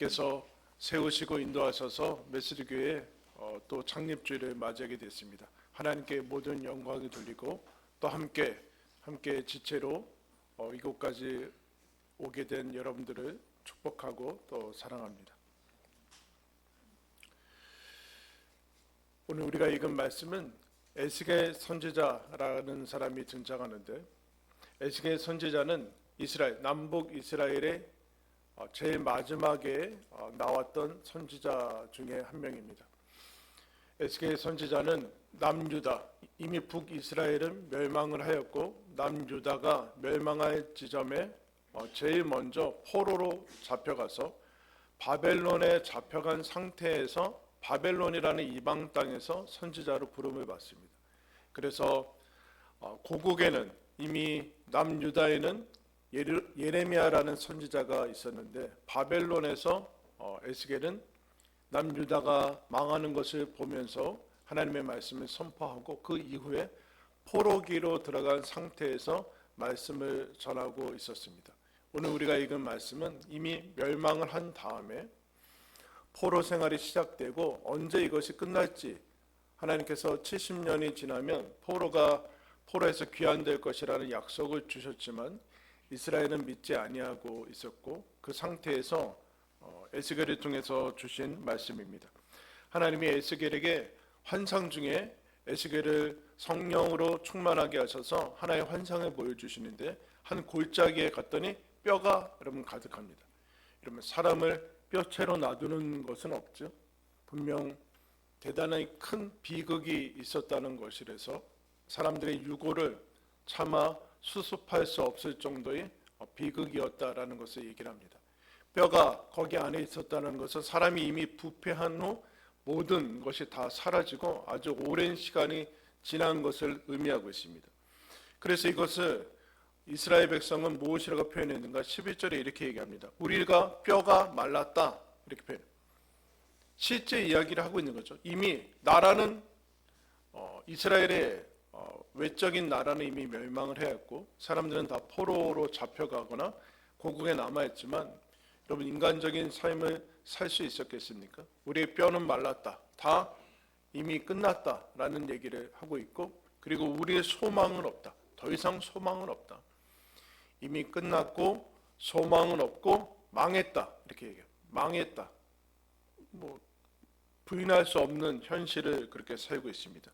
께서 세우시고 인도하셔서 메시지교회 또 창립주일을 맞이하게 됐습니다. 하나님께 모든 영광이 돌리고 또 함께 지체로 이곳까지 오게 된 여러분들을 축복하고 또 사랑합니다. 오늘 우리가 읽은 말씀은 에스겔 선지자라는 사람이 등장하는데, 에스겔 선지자는 이스라엘, 남북 이스라엘의 제일 마지막에 나왔던 선지자 중에 한 명입니다. 에스겔 선지자는 남유다, 이미 북이스라엘은 멸망을 하였고 남유다가 멸망할 지점에 제일 먼저 포로로 잡혀가서 바벨론에 잡혀간 상태에서 바벨론이라는 이방 땅에서 선지자로 부름을 받습니다. 그래서 고국에는 이미 남유다에는 예레미야라는 선지자가 있었는데, 바벨론에서 에스겔은 남유다가 망하는 것을 보면서 하나님의 말씀을 선포하고 그 이후에 포로기로 들어간 상태에서 말씀을 전하고 있었습니다. 오늘 우리가 읽은 말씀은 이미 멸망을 한 다음에 포로 생활이 시작되고 언제 이것이 끝날지, 하나님께서 70년이 지나면 포로에서 귀환될 것이라는 약속을 주셨지만 이스라엘은 믿지 아니하고 있었고, 그 상태에서 에스겔을 통해서 주신 말씀입니다. 하나님이 에스겔에게 환상 중에 에스겔을 성령으로 충만하게 하셔서 하나의 환상을 보여주시는데, 한 골짜기에 갔더니 뼈가 여러분 가득합니다. 이러면 사람을 뼈채로 놔두는 것은 없죠. 분명 대단히 큰 비극이 있었다는 것이라서 사람들의 유고를 차마 수습할 수 없을 정도의 비극이었다라는 것을 얘기를 합니다. 뼈가 거기 안에 있었다는 것은 사람이 이미 부패한 후 모든 것이 다 사라지고 아주 오랜 시간이 지난 것을 의미하고 있습니다. 그래서 이것을 이스라엘 백성은 무엇이라고 표현했는가? 11절에 이렇게 얘기합니다. 우리가 뼈가 말랐다, 이렇게 표현해요. 실제 이야기를 하고 있는 거죠. 이미 나라는 이스라엘의 외적인 나라는 이미 멸망을 해왔고 사람들은 다 포로로 잡혀가거나 고국에 남아있지만, 여러분 인간적인 삶을 살 수 있었겠습니까? 우리의 뼈는 말랐다, 다 이미 끝났다라는 얘기를 하고 있고, 그리고 우리의 소망은 없다, 더 이상 소망은 없다, 이미 끝났고 소망은 없고 망했다, 이렇게 얘기해요. 망했다, 부인할 수 없는 현실을 그렇게 살고 있습니다.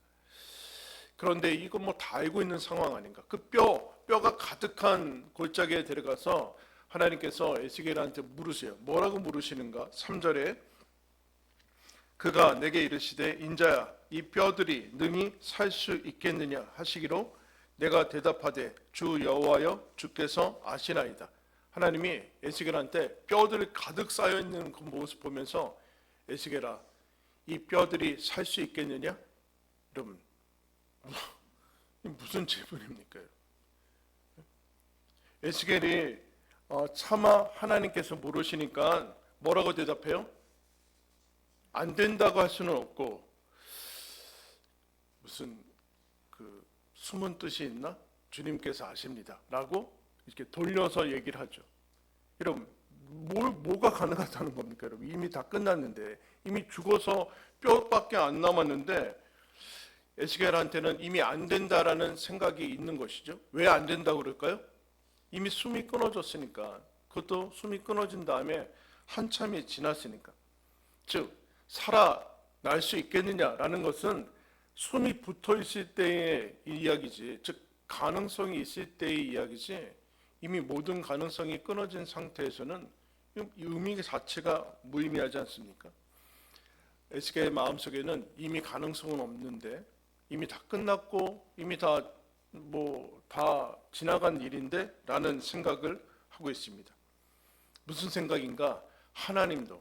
그런데 이거 다 알고 있는 상황 아닌가? 그 뼈가 가득한 골짜기에 들어가서 하나님께서 에스겔한테 물으세요. 뭐라고 물으시는가? 3절에 그가 내게 이르시되 인자야, 이 뼈들이 능히 살 수 있겠느냐 하시기로 내가 대답하되 주 여호와여 주께서 아시나이다. 하나님이 에스겔한테 뼈들이 가득 쌓여 있는 그 모습 보면서 에스겔아, 이 뼈들이 살 수 있겠느냐? 여러분 무슨 질문입니까? 에스겔이 차마 하나님께서 물으시니까 뭐라고 대답해요? 안 된다고 할 수는 없고, 무슨 숨은 뜻이 있나? 주님께서 아십니다 라고 이렇게 돌려서 얘기를 하죠. 여러분 뭐가 가능하다는 겁니까? 여러분 이미 다 끝났는데, 이미 죽어서 뼈밖에 안 남았는데 에스겔한테는 이미 안 된다라는 생각이 있는 것이죠. 왜 안 된다고 그럴까요? 이미 숨이 끊어졌으니까. 그것도 숨이 끊어진 다음에 한참이 지났으니까. 즉 살아날 수 있겠느냐라는 것은 숨이 붙어 있을 때의 이야기지, 즉 가능성이 있을 때의 이야기지, 이미 모든 가능성이 끊어진 상태에서는 이 의미 자체가 무의미하지 않습니까? 에스겔의 마음속에는 이미 가능성은 없는데, 이미 다 끝났고 이미 다 지나간 일인데 라는 생각을 하고 있습니다. 무슨 생각인가? 하나님도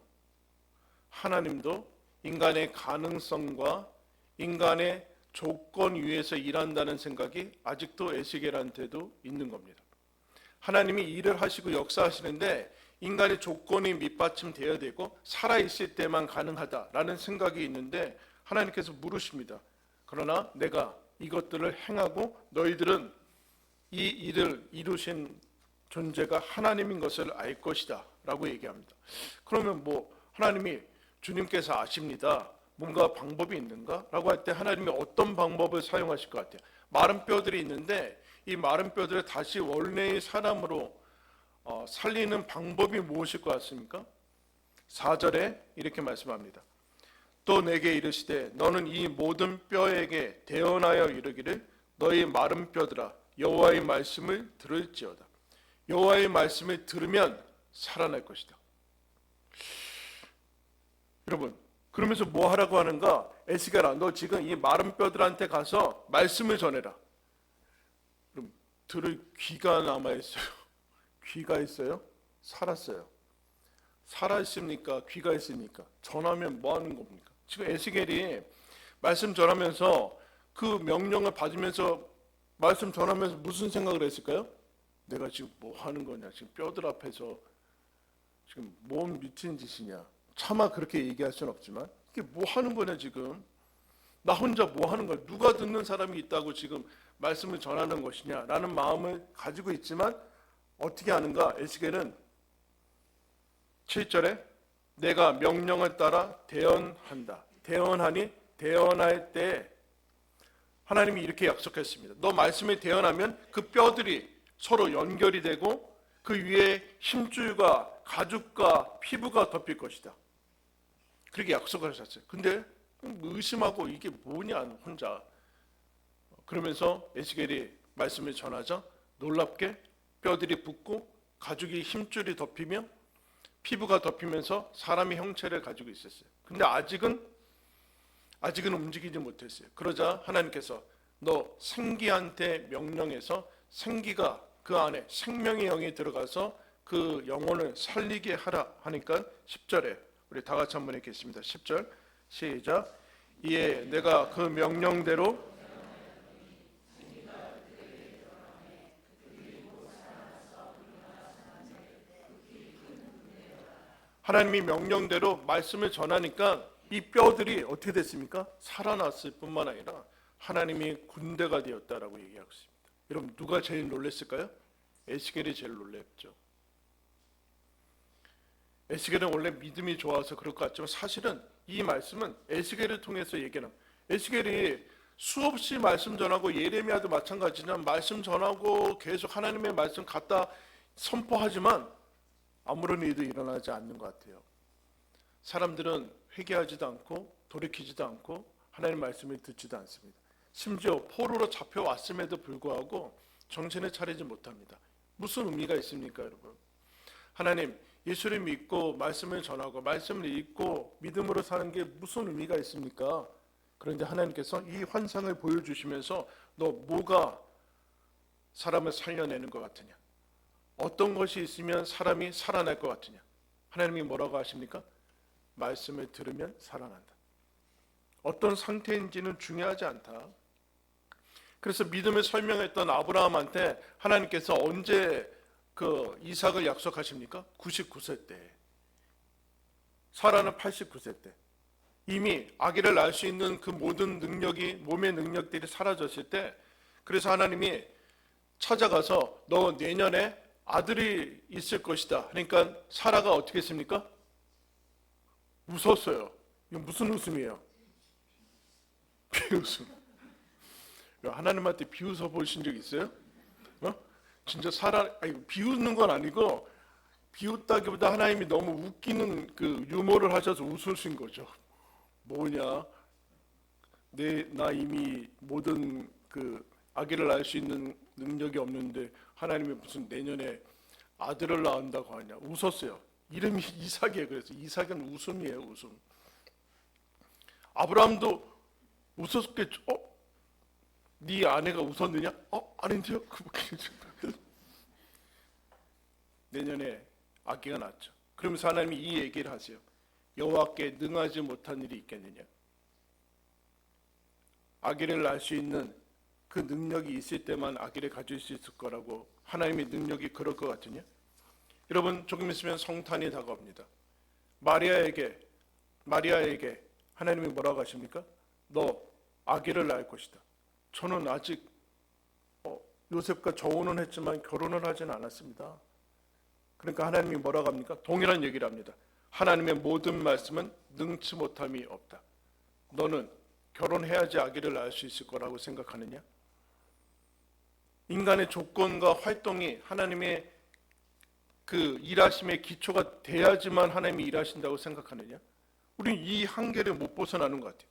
인간의 가능성과 인간의 조건 위에서 일한다는 생각이 아직도 에스겔한테도 있는 겁니다. 하나님이 일을 하시고 역사하시는데 인간의 조건이 밑받침되어야 되고 살아있을 때만 가능하다라는 생각이 있는데, 하나님께서 물으십니다. 그러나 내가 이것들을 행하고 너희들은 이 일을 이루신 존재가 하나님인 것을 알 것이다 라고 얘기합니다. 그러면 뭐 하나님이 주님께서 아십니다, 뭔가 방법이 있는가? 라고 할 때 하나님이 어떤 방법을 사용하실 것 같아요? 마른 뼈들이 있는데 이 마른 뼈들을 다시 원래의 사람으로 살리는 방법이 무엇일 것 같습니까? 4절에 이렇게 말씀합니다. 또 내게 이르시되 너는 이 모든 뼈에게 대언하여 이르기를 너희 마른 뼈들아 여호와의 말씀을 들을지어다. 여호와의 말씀을 들으면 살아날 것이다. 여러분, 그러면서 뭐 하라고 하는가? 에스겔아, 너 지금 이 마른 뼈들한테 가서 말씀을 전해라. 그럼 들을 귀가 남아있어요? 귀가 있어요? 살았어요. 살아있습니까? 귀가 있습니까? 전하면 뭐 하는 겁니까? 지금 에스겔이 말씀 전하면서 그 명령을 받으면서 말씀 전하면서 무슨 생각을 했을까요? 내가 지금 뭐 하는 거냐? 지금 뼈들 앞에서 지금 뭔 미친 짓이냐? 차마 그렇게 얘기할 수는 없지만 이게 뭐 하는 거냐 지금? 나 혼자 뭐 하는 거야? 누가 듣는 사람이 있다고 지금 말씀을 전하는 것이냐? 라는 마음을 가지고 있지만 어떻게 하는가? 에스겔은 7절에 내가 명령을 따라 대언한다. 대언하니 대언할 때 하나님이 이렇게 약속했습니다. 너 말씀을 대언하면 그 뼈들이 서로 연결이 되고 그 위에 힘줄과 가죽과 피부가 덮일 것이다. 그렇게 약속을 하셨어요. 근데 의심하고 이게 뭐냐 혼자. 그러면서 에스겔이 말씀을 전하자 놀랍게 뼈들이 붙고 가죽이 힘줄이 덮이며 피부가 덮이면서 사람의 형체를 가지고 있었어요. 근데 아직은 움직이지 못했어요. 그러자 하나님께서 너 생기한테 명령해서 생기가 그 안에 생명의 영이 들어가서 그 영혼을 살리게 하라 하니까 10절에 우리 다 같이 한번 읽겠습니다. 10절 시작. 이에 내가 그 명령대로 하나님이 명령대로 말씀을 전하니까 이 뼈들이 어떻게 됐습니까? 살아났을 뿐만 아니라 하나님이 군대가 되었다라고 얘기하고 있습니다. 여러분 누가 제일 놀랐을까요? 에스겔이 제일 놀랐죠. 에스겔은 원래 믿음이 좋아서 그럴 것 같지만 사실은 이 말씀은 에스겔을 통해서 얘기하는, 에스겔이 수없이 말씀 전하고 예레미야도 마찬가지지만 말씀 전하고 계속 하나님의 말씀 갖다 선포하지만 아무런 일도 일어나지 않는 것 같아요. 사람들은 회개하지도 않고 돌이키지도 않고 하나님의 말씀을 듣지도 않습니다. 심지어 포로로 잡혀왔음에도 불구하고 정신을 차리지 못합니다. 무슨 의미가 있습니까, 여러분? 하나님, 예수를 믿고 말씀을 전하고 말씀을 읽고 믿음으로 사는 게 무슨 의미가 있습니까? 그런데 하나님께서 이 환상을 보여주시면서 너 뭐가 사람을 살려내는 것 같으냐? 어떤 것이 있으면 사람이 살아날 것 같으냐? 하나님이 뭐라고 하십니까? 말씀을 들으면 살아난다. 어떤 상태인지는 중요하지 않다. 그래서 믿음을 설명했던 아브라함한테 하나님께서 언제 그 이삭을 약속하십니까? 99세 때. 사라는 89세 때. 이미 아기를 낳을 수 있는 그 모든 능력이, 몸의 능력들이 사라졌을 때, 그래서 하나님이 찾아가서 너 내년에 아들이 있을 것이다. 그러니까 사라가 어떻게 했습니까? 웃었어요. 이거 무슨 웃음이에요? 비웃음. 하나님한테 비웃어 보신 적 있어요? 진짜 비웃는 건 아니고, 비웃다기보다 하나님이 너무 웃기는 그 유머를 하셔서 웃으신 거죠. 뭐냐? 나 이미 모든 그 아기를 낳을 수 있는 능력이 없는데 하나님이 무슨 내년에 아들을 낳는다고 하냐? 웃었어요. 이름이 이삭이에요. 그래서 이삭은 웃음이에요, 웃음. 아브라함도 웃었겠죠. 네 아내가 웃었느냐? 아닌데요. 내년에 아기가 낳죠. 그러면서 하나님이 이 얘기를 하세요. 여호와께 능하지 못한 일이 있겠느냐? 아기를 낳을 수 있는 그 능력이 있을 때만 아기를 가질 수 있을 거라고 하나님의 능력이 그럴 것 같으냐? 여러분 조금 있으면 성탄이 다가옵니다. 마리아에게 하나님이 뭐라고 하십니까? 너 아기를 낳을 것이다. 저는 아직 요셉과 저혼은 했지만 결혼을 하진 않았습니다. 그러니까 하나님이 뭐라고 합니까? 동일한 얘기를 합니다. 하나님의 모든 말씀은 능치 못함이 없다. 너는 결혼해야지 아기를 낳을 수 있을 거라고 생각하느냐? 인간의 조건과 활동이 하나님의 그 일하심의 기초가 돼야지만 하나님이 일하신다고 생각하느냐? 우리는 이 한계를 못 벗어나는 것 같아요.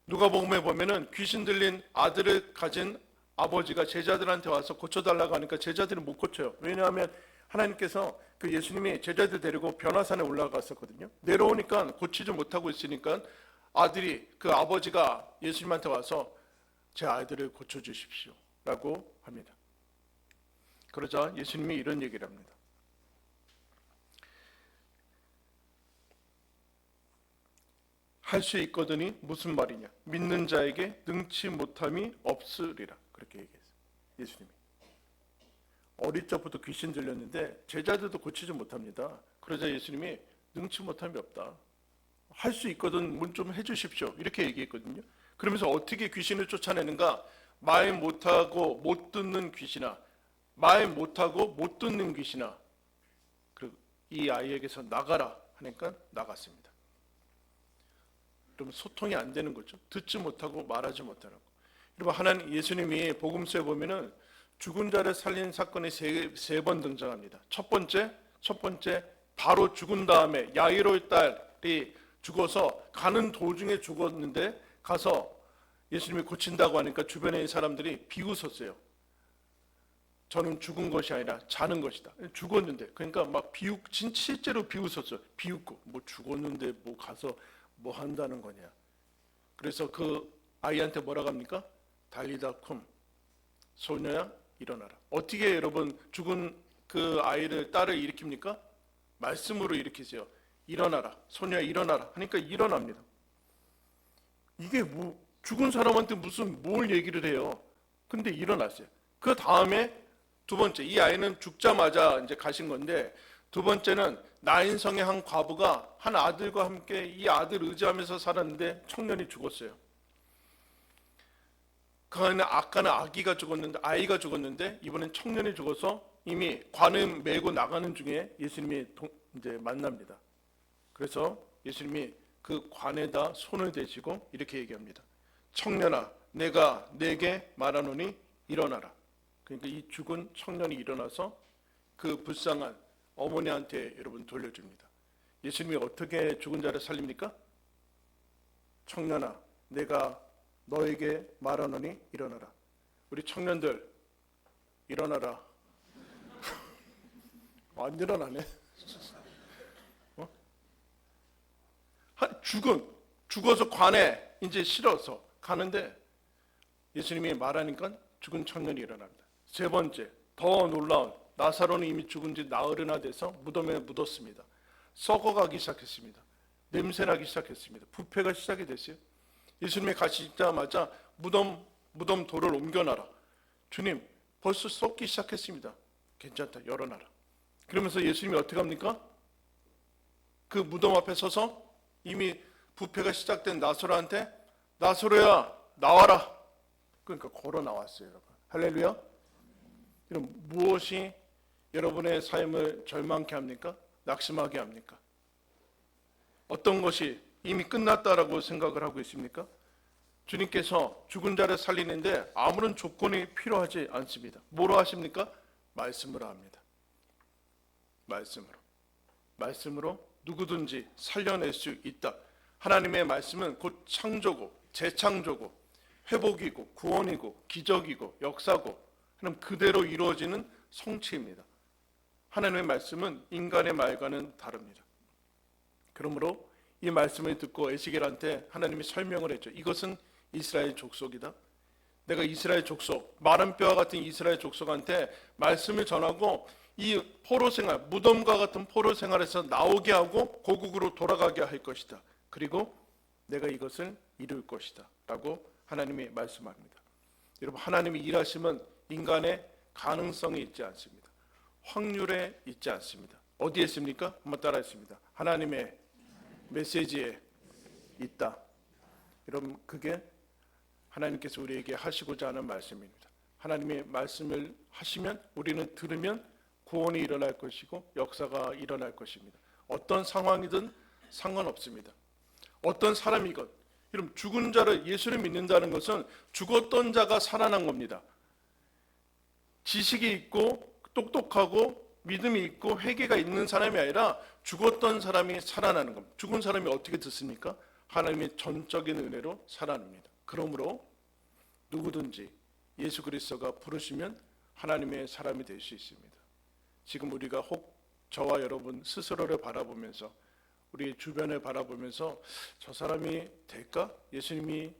누가복음에 보면은 귀신 들린 아들을 가진 아버지가 제자들한테 와서 고쳐달라고 하니까 제자들은 못 고쳐요. 왜냐하면 하나님께서 그 예수님이 제자들 데리고 변화산에 올라갔었거든요. 내려오니까 고치지 못하고 있으니까 아들이 그 아버지가 예수님한테 와서 제 아들을 고쳐주십시오 라고 합니다. 그러자 예수님이 이런 얘기를 합니다. 할 수 있거든이 무슨 말이냐? 믿는 자에게 능치 못함이 없으리라. 그렇게 얘기했어요. 예수님이. 어릴 적부터 귀신 들렸는데 제자들도 고치지 못합니다. 그러자 예수님이 능치 못함이 없다. 할 수 있거든 문 좀 해주십시오. 이렇게 얘기했거든요. 그러면서 어떻게 귀신을 쫓아내는가? 말 못하고 못 듣는 귀신아, 말 못하고 못 듣는 귀신아, 이 아이에게서 나가라 하니까 나갔습니다. 그럼 소통이 안 되는 거죠. 듣지 못하고 말하지 못하라고. 여러분, 하나님 예수님이 복음서에 보면은 죽은 자를 살린 사건이 세 번 등장합니다. 첫 번째 바로 죽은 다음에 야이로의 딸이 죽어서 가는 도중에 죽었는데 가서 예수님이 고친다고 하니까 주변에 있는 사람들이 비웃었어요. 저는 죽은 것이 아니라 자는 것이다. 죽었는데, 그러니까 막 실제로 비웃었어요. 비웃고 뭐 죽었는데 뭐 가서 뭐 한다는 거냐. 그래서 그 아이한테 뭐라고 합니까? 달리다 쿰, 소녀야 일어나라. 어떻게 여러분 죽은 그 아이를 딸을 일으킵니까? 말씀으로 일으키세요. 일어나라, 소녀야 일어나라 하니까 일어납니다. 이게 뭐 죽은 사람한테 무슨 뭘 얘기를 해요? 근데 일어났어요. 그 다음에 두 번째, 이 아이는 죽자마자 이제 가신 건데, 두 번째는 나인성의 한 과부가 한 아들과 함께 이 아들 의지하면서 살았는데 청년이 죽었어요. 그 안에 아까는 아이가 죽었는데 이번엔 청년이 죽어서 이미 관을 메고 나가는 중에 예수님이 이제 만납니다. 그래서 예수님이 그 관에다 손을 대시고 이렇게 얘기합니다. 청년아, 내가 내게 말하노니 일어나라. 그러니까 이 죽은 청년이 일어나서 그 불쌍한 어머니한테 여러분 돌려줍니다. 예수님이 어떻게 죽은 자를 살립니까? 청년아, 내가 너에게 말하노니 일어나라. 우리 청년들 일어나라. 안 일어나네. 죽어서 관에 이제 실어서 가는데 예수님이 말하니까 죽은 청년이 일어납니다. 세 번째, 더 놀라운, 나사로는 이미 죽은 지 나흘이나 돼서 무덤에 묻었습니다. 썩어가기 시작했습니다. 냄새나기 시작했습니다. 부패가 시작이 됐어요. 예수님이 가시자마자 무덤 돌을 옮겨놔라. 주님, 벌써 썩기 시작했습니다. 괜찮다, 열어놔라. 그러면서 예수님이 어떻게 합니까? 그 무덤 앞에 서서 이미 부패가 시작된 나사로한테 나사로야 나와라. 그러니까 걸어 나왔어요, 여러분. 할렐루야. 여러분, 무엇이 여러분의 삶을 절망케 합니까? 낙심하게 합니까? 어떤 것이 이미 끝났다라고 생각을 하고 있습니까? 주님께서 죽은 자를 살리는데 아무런 조건이 필요하지 않습니다. 뭐로 하십니까? 말씀으로 합니다. 말씀으로 누구든지 살려낼 수 있다. 하나님의 말씀은 곧 창조고 재창조고 회복이고 구원이고 기적이고 역사고 그럼 그대로 이루어지는 성취입니다. 하나님의 말씀은 인간의 말과는 다릅니다. 그러므로 이 말씀을 듣고 에스겔한테 하나님이 설명을 했죠. 이것은 이스라엘 족속이다. 내가 이스라엘 족속, 마른 뼈와 같은 이스라엘 족속한테 말씀을 전하고 이 포로 생활, 무덤과 같은 포로 생활에서 나오게 하고 고국으로 돌아가게 할 것이다. 그리고 내가 이것을 이룰 것이다 라고 하나님이 말씀합니다. 여러분, 하나님이 일하심은 인간의 가능성이 있지 않습니다. 확률에 있지 않습니다. 어디에 있습니까? 한번 따라 했습니다. 하나님의 메시지에 있다. 여러분, 그게 하나님께서 우리에게 하시고자 하는 말씀입니다. 하나님의 말씀을 하시면 우리는 들으면 구원이 일어날 것이고 역사가 일어날 것입니다. 어떤 상황이든 상관없습니다. 어떤 사람이건, 여러분 죽은 자를 예수를 믿는다는 것은 죽었던 자가 살아난 겁니다. 지식이 있고 똑똑하고 믿음이 있고 회개가 있는 사람이 아니라 죽었던 사람이 살아나는 겁니다. 죽은 사람이 어떻게 듣습니까? 하나님의 전적인 은혜로 살아납니다. 그러므로 누구든지 예수 그리스도가 부르시면 하나님의 사람이 될 수 있습니다. 지금 우리가 혹 저와 여러분 스스로를 바라보면서 우리 주변을 바라보면서 저 사람이 될까? 예수님을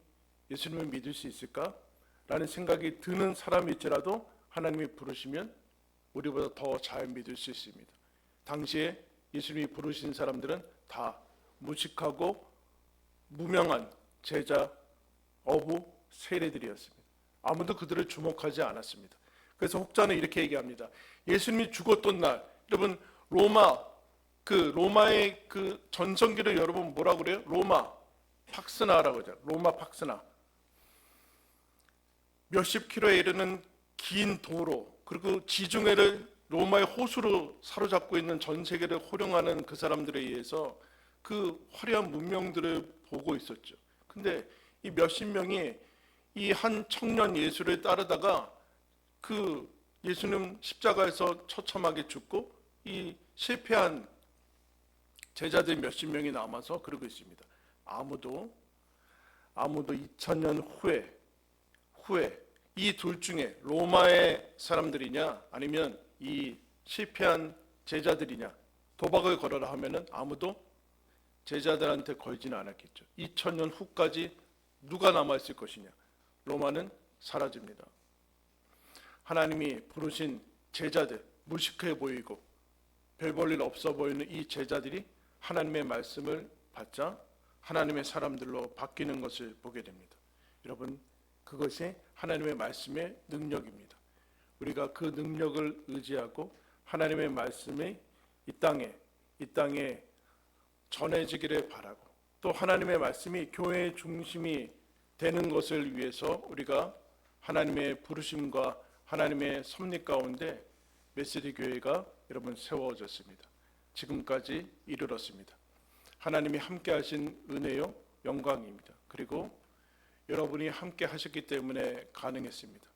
믿을 수 있을까? 라는 생각이 드는 사람일지라도 하나님이 부르시면 우리보다 더 잘 믿을 수 있습니다. 당시에 예수님이 부르신 사람들은 다 무식하고 무명한 제자 어부 세례들이었습니다. 아무도 그들을 주목하지 않았습니다. 그래서 혹자는 이렇게 얘기합니다. 예수님이 죽었던 날, 여러분 로마의 그 전성기를 여러분 뭐라고 그래요? 로마 팍스나라고 하죠. 로마 팍스나. 몇십 킬로에 이르는 긴 도로, 그리고 지중해를 로마의 호수로 사로잡고 있는 전 세계를 호령하는 그 사람들에 의해서 그 화려한 문명들을 보고 있었죠. 근데 이 몇십 명이 이 한 청년 예수를 따르다가 그 예수님 십자가에서 처참하게 죽고 이 실패한 제자들 몇십 명이 남아서 그러고 있습니다. 아무도 2000년 후에 이 둘 중에 로마의 사람들이냐 아니면 이 실패한 제자들이냐 도박을 걸어라 하면은 아무도 제자들한테 걸지는 않았겠죠. 2000년 후까지 누가 남아있을 것이냐. 로마는 사라집니다. 하나님이 부르신 제자들, 무식해 보이고 별 볼 일 없어 보이는 이 제자들이 하나님의 말씀을 받자 하나님의 사람들로 바뀌는 것을 보게 됩니다. 여러분, 그것이 하나님의 말씀의 능력입니다. 우리가 그 능력을 의지하고 하나님의 말씀이 이 땅에 전해지기를 바라고 또 하나님의 말씀이 교회의 중심이 되는 것을 위해서 우리가 하나님의 부르심과 하나님의 섭리 가운데 메시지 교회가 여러분 세워졌습니다. 지금까지 이르렀습니다. 하나님이 함께 하신 은혜요 영광입니다. 그리고 여러분이 함께 하셨기 때문에 가능했습니다.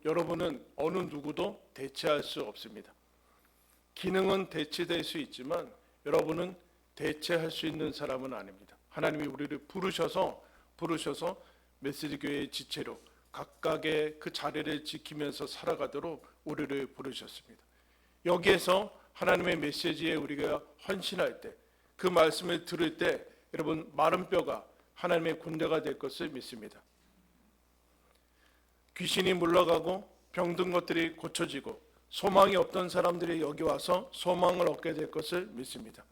여러분은 어느 누구도 대체할 수 없습니다. 기능은 대체될 수 있지만 여러분은 대체할 수 있는 사람은 아닙니다. 하나님이 우리를 부르셔서 메시지 교회의 지체로 각각의 그 자리를 지키면서 살아가도록 우리를 부르셨습니다. 여기에서 하나님의 메시지에 우리가 헌신할 때, 그 말씀을 들을 때 여러분 마른 뼈가 하나님의 군대가 될 것을 믿습니다. 귀신이 물러가고 병든 것들이 고쳐지고 소망이 없던 사람들이 여기 와서 소망을 얻게 될 것을 믿습니다.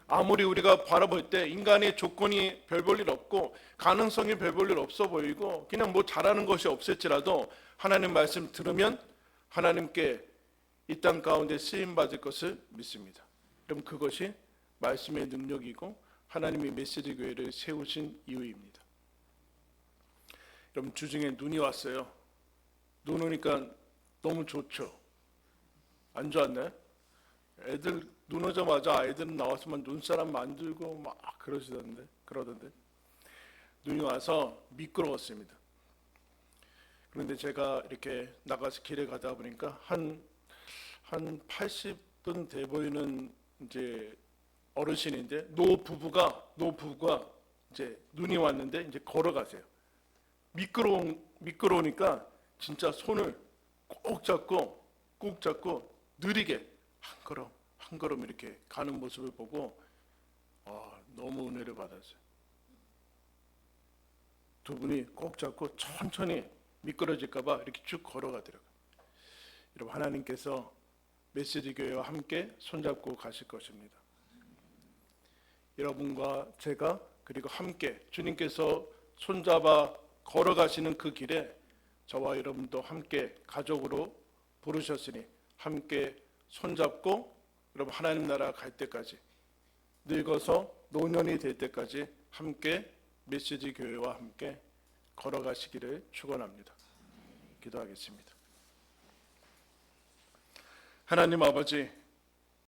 아무리 우리가 바라볼 때 인간의 조건이 별 볼 일 없고 가능성이 별 볼 일 없어 보이고 그냥 뭐 잘하는 것이 없을지라도 하나님 말씀 들으면 하나님께 이 땅 가운데 쓰임 받을 것을 믿습니다. 그럼 그것이 말씀의 능력이고 하나님의 메시지 교회를 세우신 이유입니다. 여러분 주중에 눈이 왔어요. 눈 오니까 너무 좋죠. 안 좋았나요? 애들 눈 오자마자 아이들은 나왔으면 눈사람 만들고 막 그러던데 눈이 와서 미끄러웠습니다. 그런데 제가 이렇게 나가서 길에 가다 보니까 한 80분 돼 보이는 이제 어르신인데 노부부가 이제 눈이 왔는데 이제 걸어가세요. 미끄러우니까 진짜 손을 꼭 잡고 느리게 한 걸음 이렇게 가는 모습을 보고 너무 은혜를 받았어요. 두 분이 꼭 잡고 천천히 미끄러질까 봐 이렇게 쭉 걸어가더라고요. 여러분 하나님께서 메시지 교회와 함께 손잡고 가실 것입니다. 여러분과 제가 그리고 함께 주님께서 손잡아 걸어가시는 그 길에 저와 여러분도 함께 가족으로 부르셨으니 함께 손잡고 여러분 하나님 나라 갈 때까지 늙어서 노년이 될 때까지 함께 메시지 교회와 함께 걸어가시기를 축원합니다. 기도하겠습니다. 하나님 아버지,